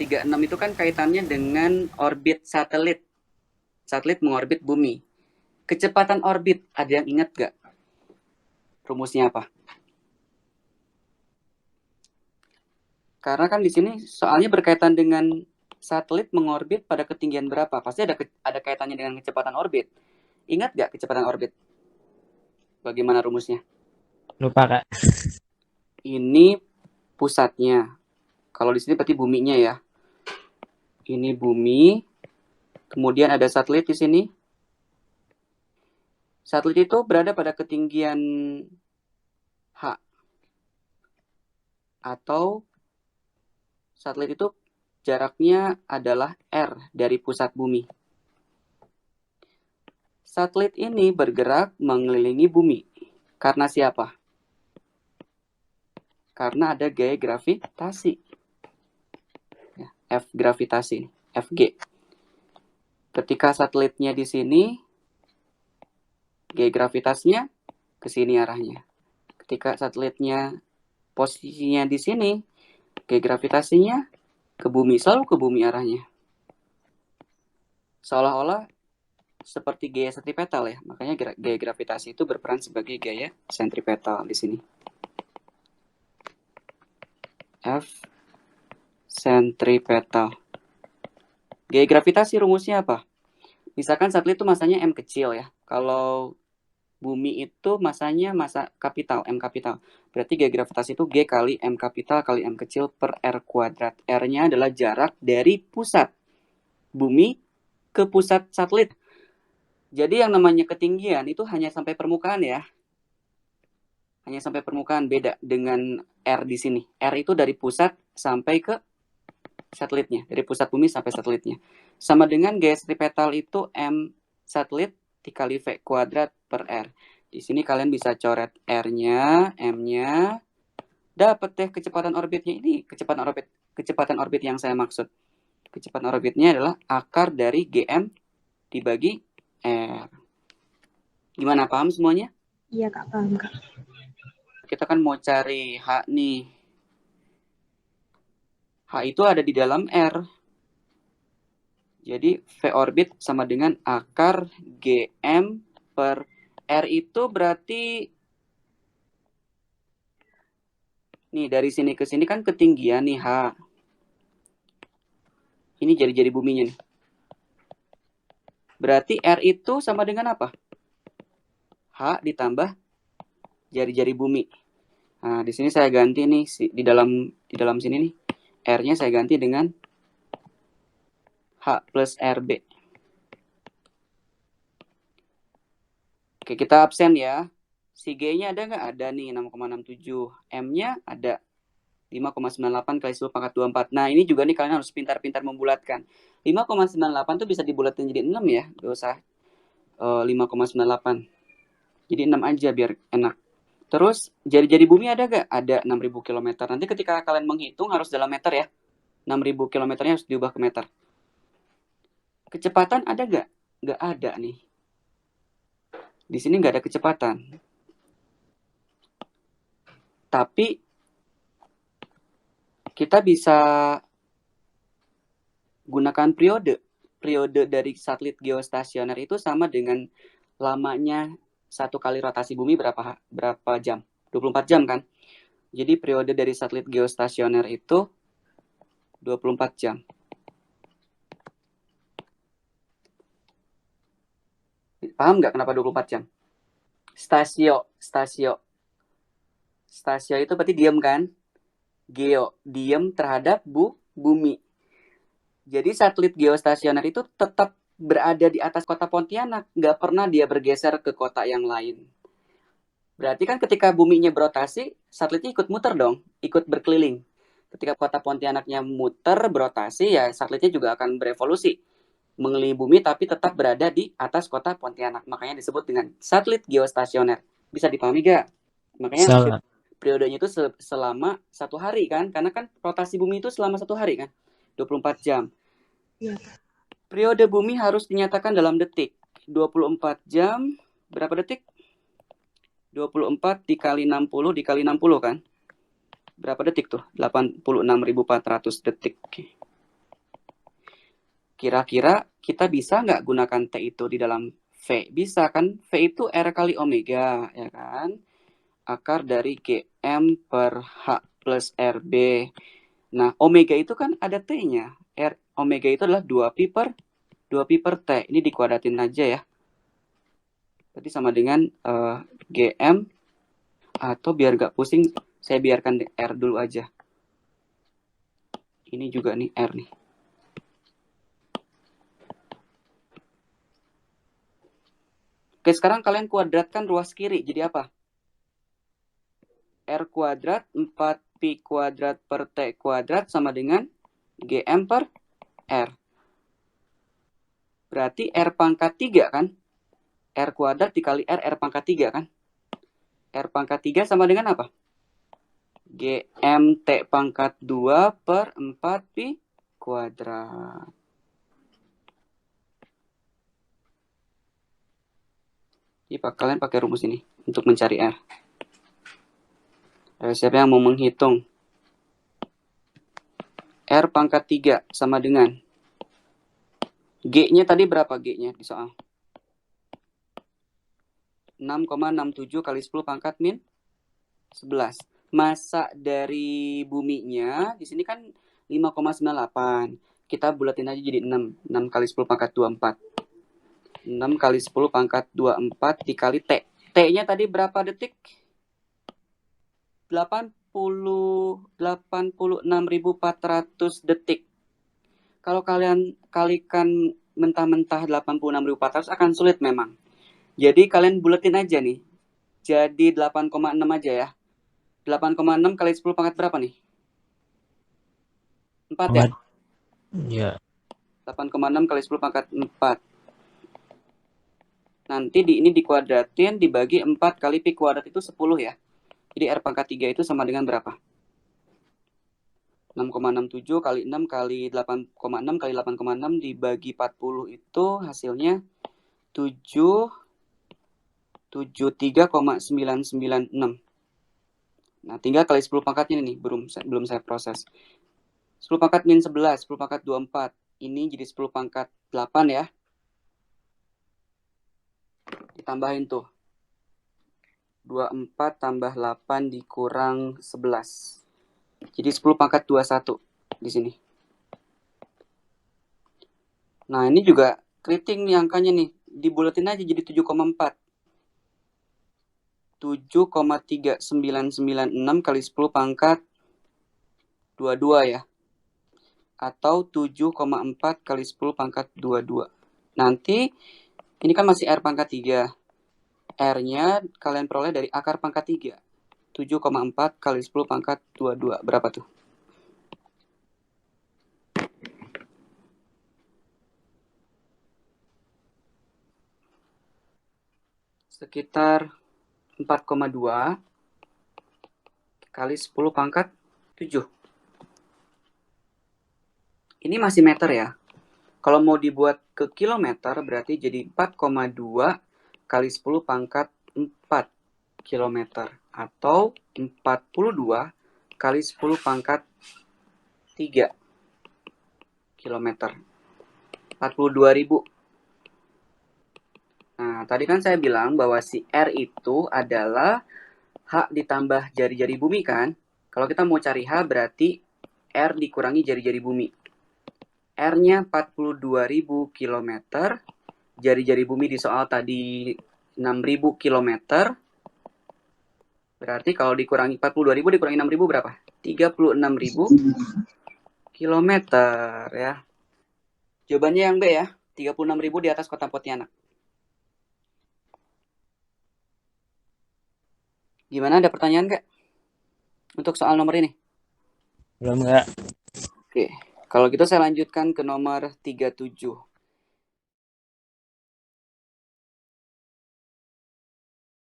36 itu kan kaitannya dengan orbit satelit. Satelit mengorbit bumi. Kecepatan orbit, ada yang ingat gak? Rumusnya apa? Karena kan di sini soalnya berkaitan dengan satelit mengorbit pada ketinggian berapa. Pasti ada kaitannya dengan kecepatan orbit. Ingat gak kecepatan orbit? Bagaimana rumusnya? Lupa, Kak. Ini pusatnya. Kalau di sini berarti buminya ya. Ini bumi. Kemudian ada satelit di sini. Satelit itu berada pada ketinggian H. Atau satelit itu jaraknya adalah R dari pusat bumi. Satelit ini bergerak mengelilingi bumi. Karena siapa? Karena ada gaya gravitasi. F gravitasi, Fg. Ketika satelitnya di sini, gaya gravitasinya ke sini arahnya. Ketika satelitnya posisinya di sini, gaya gravitasinya ke bumi, selalu ke bumi arahnya. Seolah-olah seperti gaya sentripetal ya. Makanya gaya gravitasi itu berperan sebagai gaya sentripetal di sini. F sentripetal. Gaya gravitasi rumusnya apa? Misalkan satelit itu masanya M kecil ya. Kalau bumi itu masanya masa kapital, M kapital. Berarti gaya gravitasi itu G kali M kapital kali M kecil per R kuadrat. R-nya adalah jarak dari pusat bumi ke pusat satelit. Jadi yang namanya ketinggian itu hanya sampai permukaan ya. Hanya sampai permukaan, beda dengan R di sini. R itu dari pusat sampai ke satelitnya, dari pusat bumi sampai satelitnya. Sama dengan gaya sentripetal itu M satelit dikali V kuadrat per R. Di sini kalian bisa coret R-nya, M-nya, dapat deh kecepatan orbitnya. Ini kecepatan orbit yang saya maksud. Kecepatan orbitnya adalah akar dari GM dibagi R. Gimana, paham semuanya? Iya, Kak, paham, Kak. Kita kan mau cari H nih. H itu ada di dalam R. Jadi V orbit sama dengan akar GM per R itu berarti nih dari sini ke sini kan ketinggian nih H. Ini jari-jari buminya nih. Berarti R itu sama dengan apa? H ditambah jari-jari bumi. Nah, di sini saya ganti nih di dalam sini nih. R-nya saya ganti dengan H plus RB. Oke, kita absen ya. Si G-nya ada nggak? Ada nih, 6,67. M-nya ada 5,98 kali 10 pangkat 24. Nah, ini juga nih kalian harus pintar-pintar membulatkan. 5,98 tuh bisa dibulatin jadi 6 ya. Gak usah 5,98. Jadi 6 aja biar enak. Terus, jari-jari bumi ada nggak? Ada 6.000 km. Nanti ketika kalian menghitung harus dalam meter ya. 6.000 kilometernya harus diubah ke meter. Kecepatan ada nggak? Nggak ada nih. Di sini nggak ada kecepatan. Tapi kita bisa gunakan periode. Periode dari satelit geostasioner itu sama dengan lamanya satu kali rotasi bumi berapa jam? 24 jam kan? Jadi periode dari satelit geostasioner itu 24 jam. Paham nggak kenapa 24 jam? Stasio itu berarti diam kan? Geo, diam terhadap bumi. Jadi satelit geostasioner itu tetap berada di atas kota Pontianak. Nggak pernah dia bergeser ke kota yang lain. Berarti kan ketika buminya berotasi, satelitnya ikut muter dong, ikut berkeliling. Ketika kota Pontianaknya muter, berotasi, ya satelitnya juga akan berevolusi. Mengelilingi bumi tapi tetap berada di atas kota Pontianak. Makanya disebut dengan satelit geostasioner. Bisa dipahami gak? Makanya Salah. periodenya itu selama 1 hari kan? Karena kan rotasi bumi itu selama 1 hari kan? 24 jam. Iya. Periode bumi harus dinyatakan dalam detik. 24 jam, berapa detik? 24 dikali 60 dikali 60 kan? Berapa detik tuh? 86.400 detik. Kira-kira kita bisa nggak gunakan T itu di dalam V? Bisa kan? V itu R kali omega, ya kan? Akar dari GM per H plus RB. Nah, omega itu kan ada T-nya. Omega itu adalah 2pi per T. Ini dikuadratin aja ya. Berarti sama dengan GM, atau biar nggak pusing, saya biarkan R dulu aja. Ini juga nih R nih. Oke, sekarang kalian kuadratkan ruas kiri. Jadi apa? R kuadrat 4pi kuadrat per T kuadrat sama dengan GM per R. Berarti R pangkat 3 kan? R kuadrat dikali R pangkat 3 kan? R pangkat 3 sama dengan apa? GM T pangkat 2 per 4pi kuadrat. Jadi kalian pakai rumus ini untuk mencari R. Siapa yang mau menghitung? R pangkat 3 sama dengan G-nya tadi berapa G-nya di soal? 6,67 kali 10 pangkat min 11. Massa dari buminya di sini kan 5,98. Kita bulatin aja jadi 6. 6 kali 10 pangkat 24. 6 kali 10 pangkat 24 dikali T. T-nya tadi berapa detik? 86.400 detik. Kalau kalian kalikan mentah-mentah 86.400 akan sulit memang. Jadi kalian buletin aja nih. Jadi 8,6 aja ya. 8,6 kali 10 pangkat berapa nih? 4 ya? Iya. 8,6 kali 10 pangkat 4. Nanti ini dikuadratin dibagi 4 kali pi kuadrat itu 10 ya. Jadi R pangkat 3 itu sama dengan berapa? 6,67 kali 6 kali 8,6 kali 8,6 dibagi 40 itu hasilnya 73,996. Nah, tinggal kali 10 pangkatnya nih, belum saya proses. 10 pangkat min 11, 10 pangkat 24. Ini jadi 10 pangkat 8 ya. Ditambahin tuh. 24 tambah 8 dikurang 11. Jadi 10 pangkat 21 di sini. Nah, ini juga keriting nih angkanya nih. Dibulatin aja jadi 7,4. 7,3996 kali 10 pangkat 22 ya. Atau 7,4 kali 10 pangkat 22. Nanti ini kan masih R pangkat 3. R-nya kalian peroleh dari akar pangkat 3. 7,4 kali 10 pangkat 22. Berapa tuh? Sekitar 4,2 kali 10 pangkat 7. Ini masih meter ya. Kalau mau dibuat ke kilometer berarti jadi 4,2 kali 10 pangkat 4 kilometer. Atau 42 kali 10 pangkat 3 kilometer. 42.000. Nah, tadi kan saya bilang bahwa si R itu adalah H ditambah jari-jari bumi kan. Kalau kita mau cari H berarti R dikurangi jari-jari bumi. R-nya 42.000 km. Jari-jari bumi di soal tadi 6.000 km. Berarti kalau dikurangi 42.000 dikurangi 6.000 berapa? 36.000 km ya. Jawabannya yang B ya. 36.000 di atas kota Pontianak. Gimana, ada pertanyaan nggak? Untuk soal nomor ini? Belum, nggak. Oke. Kalau gitu saya lanjutkan ke nomor 37.